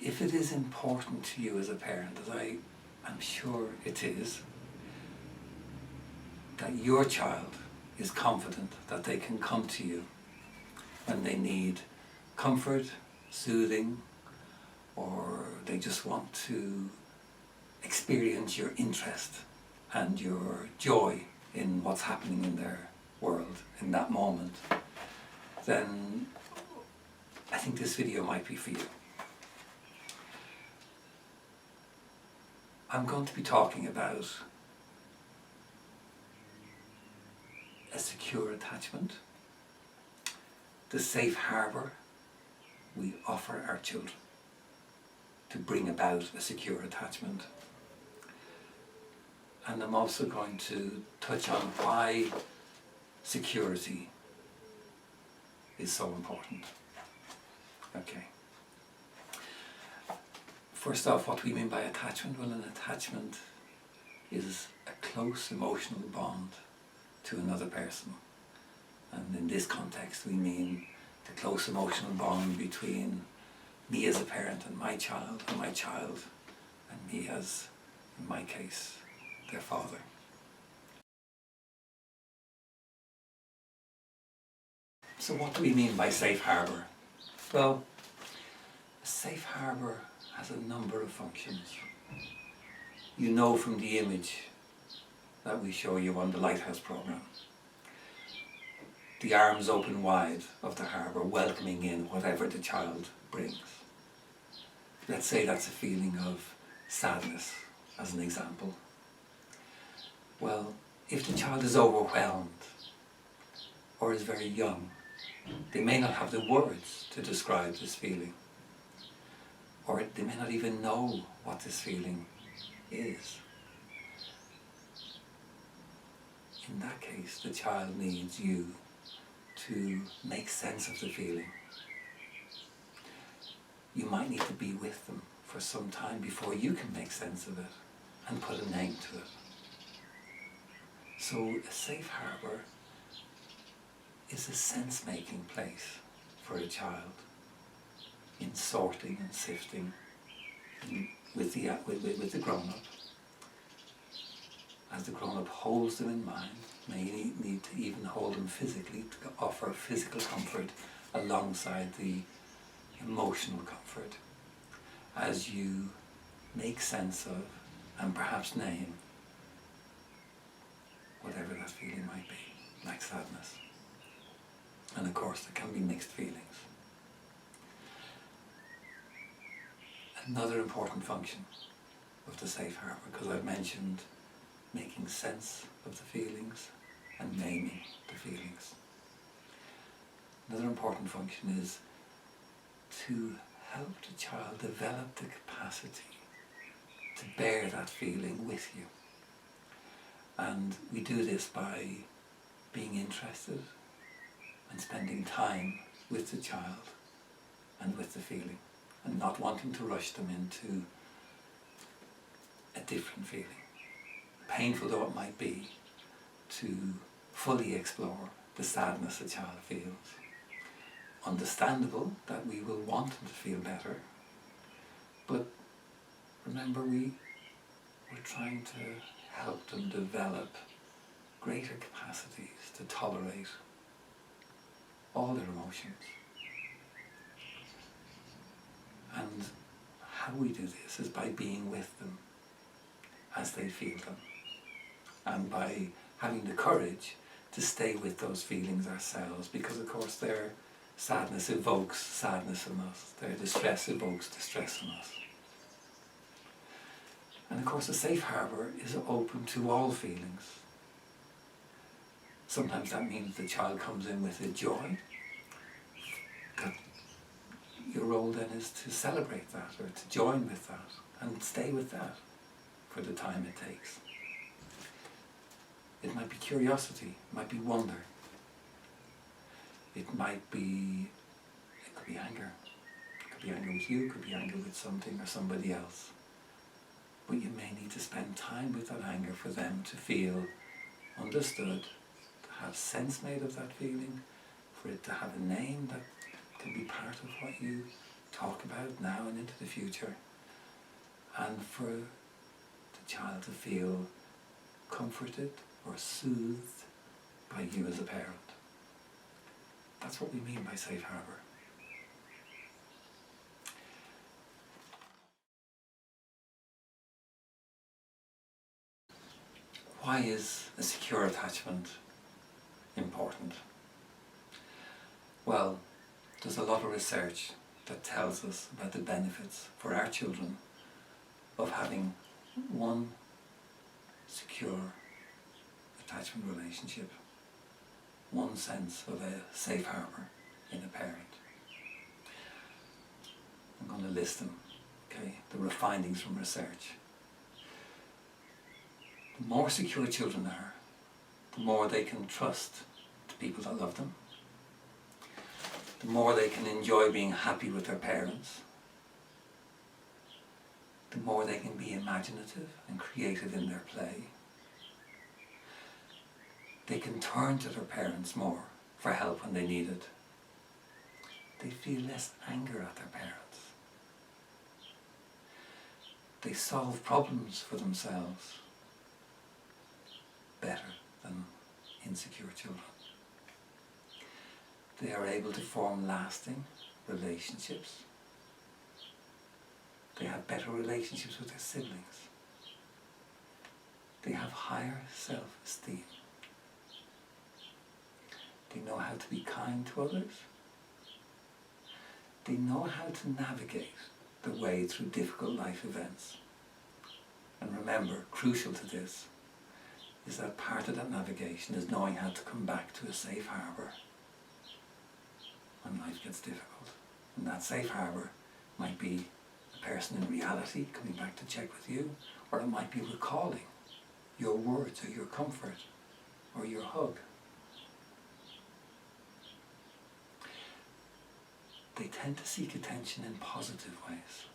if it is important to you as a parent, as I am sure it is, that your child is confident that they can come to you when they need comfort, soothing, or they just want to experience your interest and your joy in what's happening in their world in that moment, then I think this video might be for you. I'm going to be talking about a secure attachment, the safe harbour we offer our children to bring about a secure attachment. And I'm also going to touch on why security is so important. Okay. First off, what do we mean by attachment? Well, an attachment is a close emotional bond to another person. And in this context, we mean the close emotional bond between me as a parent and my child and me as, in my case, their father. So what do we mean by safe harbour? Well, a safe harbour has a number of functions. You know from the image that we show you on the Lighthouse programme. The arms open wide of the harbour, welcoming in whatever the child brings. Let's say that's a feeling of sadness, as an example. Well, if the child is overwhelmed or is very young, they may not have the words to describe this feeling, or they may not even know what this feeling is. In that case, the child needs you to make sense of the feeling. You might need to be with them for some time before you can make sense of it and put a name to it. So a safe harbour is a sense-making place for a child in sorting and sifting with the grown-up. As the grown-up holds them in mind, may need to even hold them physically to offer physical comfort alongside the emotional comfort as you make sense of and perhaps name whatever that feeling might be, like sadness. And of course there can be mixed feelings. Another important function of the safe harbour, because I've mentioned making sense of the feelings and naming the feelings. Another important function is to help the child develop the capacity to bear that feeling with you. And we do this by being interested and spending time with the child and with the feeling, and not wanting to rush them into a different feeling. Painful though it might be to fully explore the sadness a child feels. Understandable that we will want them to feel better, but remember we're trying to help them develop greater capacities to tolerate all their emotions. And how we do this is by being with them as they feel them, and by having the courage to stay with those feelings ourselves, because of course their sadness evokes sadness in us, their distress evokes distress in us. And of course a safe harbour is open to all feelings. Sometimes that means the child comes in with a joy. Your role then is to celebrate that, or to join with that, and stay with that for the time it takes. It might be curiosity, it might be wonder. It could be anger. It could be anger with you, it could be anger with something or somebody else. But you may need to spend time with that anger for them to feel understood, to have sense made of that feeling, for it to have a name that can be part of what you talk about now and into the future, and for the child to feel comforted or soothed by you as a parent. That's what we mean by safe harbour. Why is a secure attachment important? Well, there's a lot of research that tells us about the benefits for our children of having one secure attachment relationship, one sense of a safe harbour in a parent. I'm going to list them, okay? There are findings from research. The more secure children are, the more they can trust the people that love them, the more they can enjoy being happy with their parents, the more they can be imaginative and creative in their play. They can turn to their parents more for help when they need it. They feel less anger at their parents. They solve problems for themselves better than insecure children. They are able to form lasting relationships. They have better relationships with their siblings. They have higher self-esteem. They know how to be kind to others. They know how to navigate the way through difficult life events. And remember, crucial to this is that part of that navigation is knowing how to come back to a safe harbour when life gets difficult. And that safe harbour might be a person in reality coming back to check with you, or it might be recalling your words or your comfort or your hug. They tend to seek attention in positive ways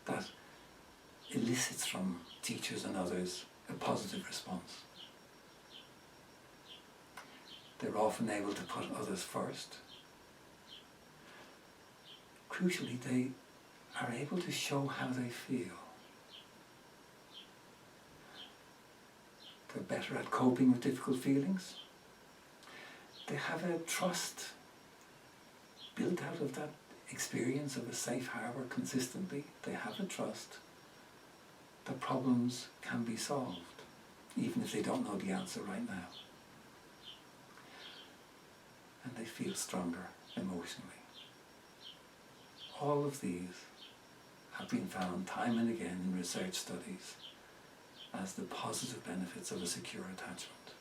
that elicits from teachers and others a positive response. They're often able to put others first. Crucially, they are able to show how they feel. They're better at coping with difficult feelings. They have a trust built out of that experience of a safe harbour consistently. They have a trust that problems can be solved, even if they don't know the answer right now. And they feel stronger emotionally. All of these have been found time and again in research studies as the positive benefits of a secure attachment.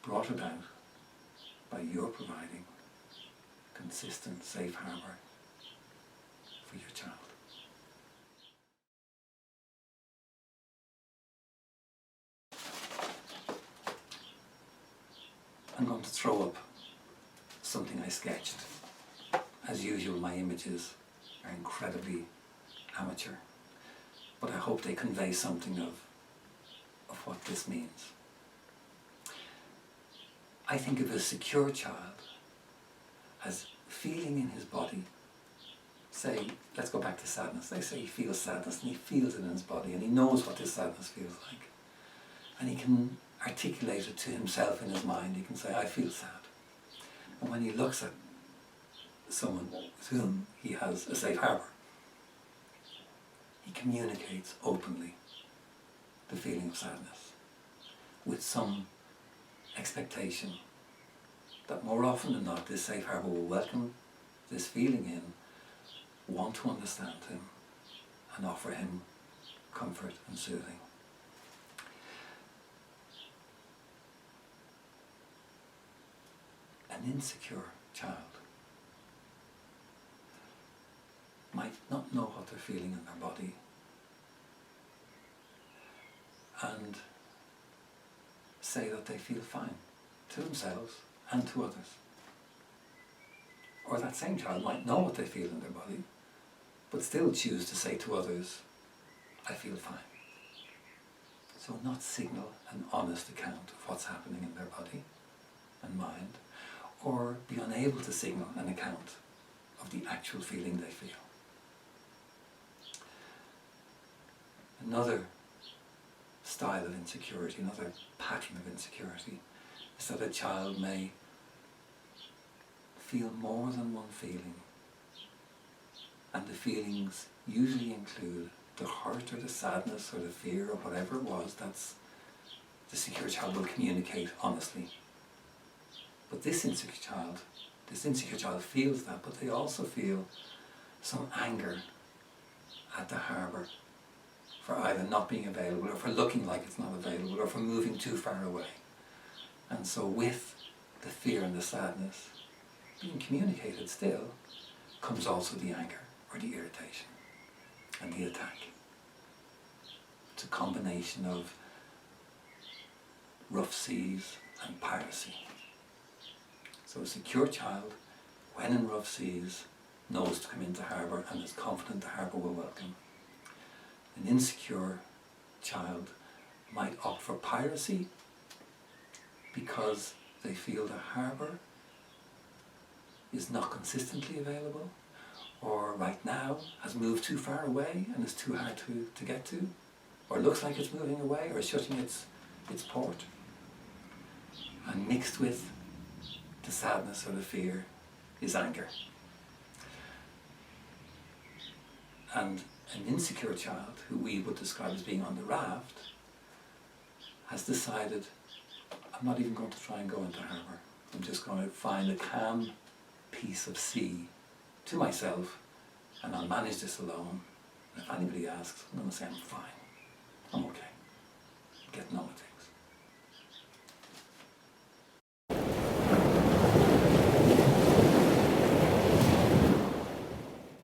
Brought about by your providing consistent safe harbour for your child. I'm going to throw up something I sketched. As usual, my images are incredibly amateur, but I hope they convey something of what this means. I think of a secure child as feeling in his body, say, let's go back to sadness. They say he feels sadness and he feels it in his body and he knows what this sadness feels like. And he can articulate it to himself in his mind. He can say, I feel sad. And when he looks at someone with whom he has a safe harbour, he communicates openly the feeling of sadness with some expectation that more often than not this safe harbour will welcome this feeling in, want to understand him and offer him comfort and soothing. An insecure child might not know what they're feeling in their body and say that they feel fine to themselves and to others. Or that same child might know what they feel in their body, but still choose to say to others, I feel fine. So not signal an honest account of what's happening in their body and mind, or be unable to signal an account of the actual feeling they feel. Another style of insecurity, another pattern of insecurity, is that a child may feel more than one feeling, and the feelings usually include the hurt or the sadness or the fear or whatever it was. That's the secure child will communicate honestly. But this insecure child feels that, but they also feel some anger at the harbour for either not being available, or for looking like it's not available, or for moving too far away. And so with the fear and the sadness being communicated still, comes also the anger or the irritation and the attack. It's a combination of rough seas and piracy. So a secure child, when in rough seas, knows to come into harbour and is confident the harbour will welcome. An insecure child might opt for piracy because they feel the harbour is not consistently available, or right now has moved too far away and is too hard to get to, or looks like it's moving away or shutting its port. And mixed with the sadness or the fear is anger. And an insecure child, who we would describe as being on the raft, has decided, I'm not even going to try and go into harbour. I'm just going to find a calm piece of sea to myself, and I'll manage this alone. And if anybody asks, I'm going to say I'm fine. I'm okay.